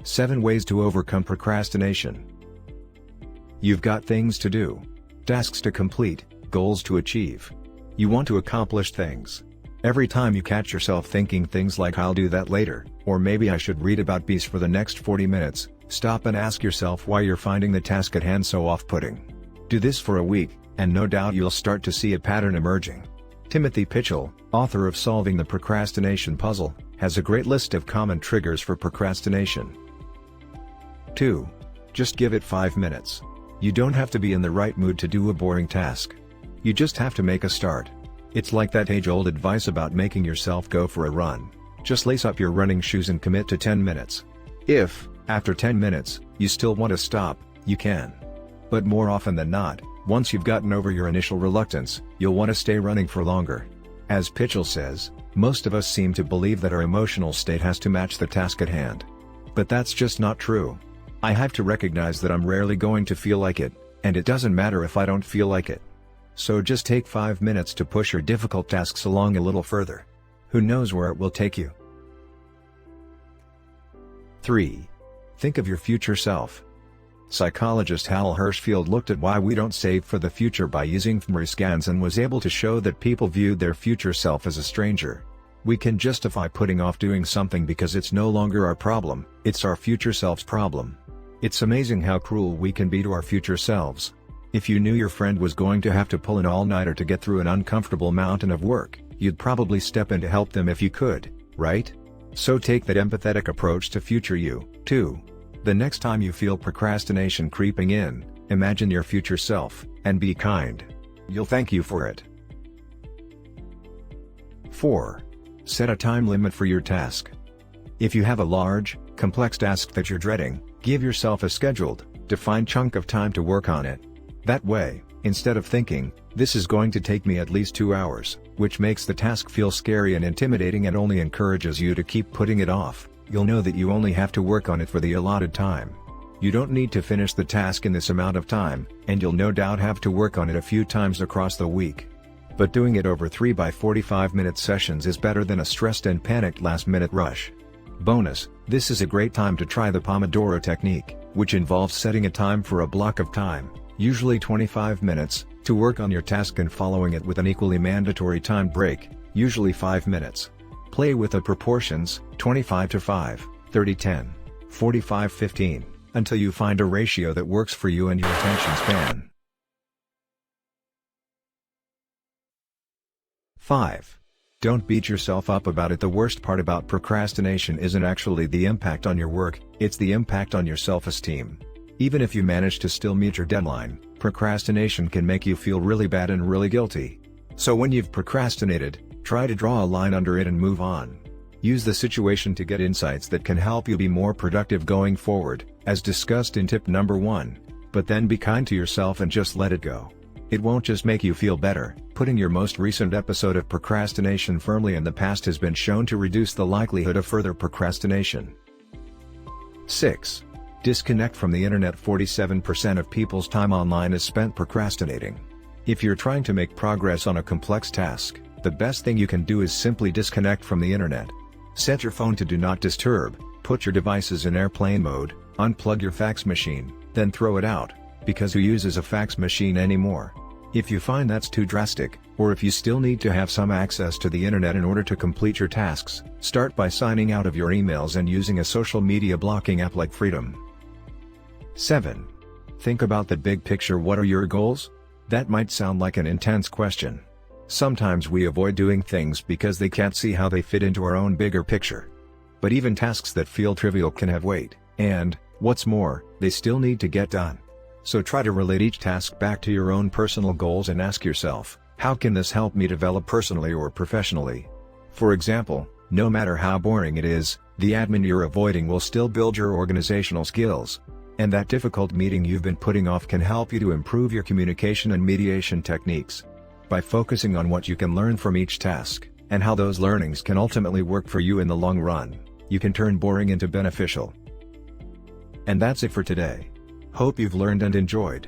7 Ways to Overcome Procrastination. You've got things to do, tasks to complete, goals to achieve. You want to accomplish things. Every time you catch yourself thinking things like "I'll do that later," or "maybe I should read about bees for the next 40 minutes, stop and ask yourself why you're finding the task at hand so off-putting. Do this for a week, and no doubt you'll start to see a pattern emerging. Timothy Pitchell, author of Solving the Procrastination Puzzle, has a great list of common triggers for procrastination. 2. Just give it 5 minutes. You don't have to be in the right mood to do a boring task. You just have to make a start. It's like that age-old advice about making yourself go for a run. Just lace up your running shoes and commit to 10 minutes. If, after 10 minutes, you still want to stop, you can. But more often than not, once you've gotten over your initial reluctance, you'll want to stay running for longer. As Pitchell says, most of us seem to believe that our emotional state has to match the task at hand. But that's just not true. I have to recognize that I'm rarely going to feel like it, and it doesn't matter if I don't feel like it. So just take 5 minutes to push your difficult tasks along a little further. Who knows where it will take you? 3. Think of your future self. Psychologist Hal Hershfield looked at why we don't save for the future by using fMRI scans and was able to show that people viewed their future self as a stranger. We can justify putting off doing something because it's no longer our problem, it's our future self's problem. It's amazing how cruel we can be to our future selves. If you knew your friend was going to have to pull an all-nighter to get through an uncomfortable mountain of work, you'd probably step in to help them if you could, right? So take that empathetic approach to future you, too. The next time you feel procrastination creeping in, imagine your future self, and be kind. You'll thank you for it. 4. Set a time limit for your task. If you have a large, complex task that you're dreading, give yourself a scheduled, defined chunk of time to work on it. That way, instead of thinking, "This is going to take me at least 2 hours," which makes the task feel scary and intimidating and only encourages you to keep putting it off, you'll know that you only have to work on it for the allotted time. You don't need to finish the task in this amount of time, and you'll no doubt have to work on it a few times across the week. But doing it over 3 by 45-minute sessions is better than a stressed and panicked last-minute rush. Bonus, this is a great time to try the Pomodoro technique, which involves setting a time for a block of time, usually 25 minutes, to work on your task and following it with an equally mandatory time break, usually 5 minutes. Play with the proportions, 25-5, 30-10, 45-15, until you find a ratio that works for you and your attention span. 5. Don't beat yourself up about it. The worst part about procrastination isn't actually the impact on your work, it's the impact on your self-esteem. Even if you manage to still meet your deadline, procrastination can make you feel really bad and really guilty. So when you've procrastinated, try to draw a line under it and move on. Use the situation to get insights that can help you be more productive going forward, as discussed in tip number 1, but then be kind to yourself and just let it go. It won't just make you feel better. Putting your most recent episode of procrastination firmly in the past has been shown to reduce the likelihood of further procrastination. 6. Disconnect from the internet. 47% of people's time online is spent procrastinating. If you're trying to make progress on a complex task, the best thing you can do is simply disconnect from the internet. Set your phone to Do Not Disturb, put your devices in airplane mode, unplug your fax machine, then throw it out, because who uses a fax machine anymore? If you find that's too drastic, or if you still need to have some access to the internet in order to complete your tasks, start by signing out of your emails and using a social media blocking app like Freedom. 7. Think about the big picture. What are your goals? That might sound like an intense question. Sometimes we avoid doing things because they can't see how they fit into our own bigger picture. But even tasks that feel trivial can have weight, and, what's more, they still need to get done. So try to relate each task back to your own personal goals and ask yourself, how can this help me develop personally or professionally? For example, no matter how boring it is, the admin you're avoiding will still build your organizational skills. And that difficult meeting you've been putting off can help you to improve your communication and mediation techniques. By focusing on what you can learn from each task, and how those learnings can ultimately work for you in the long run, you can turn boring into beneficial. And that's it for today. Hope you've learned and enjoyed.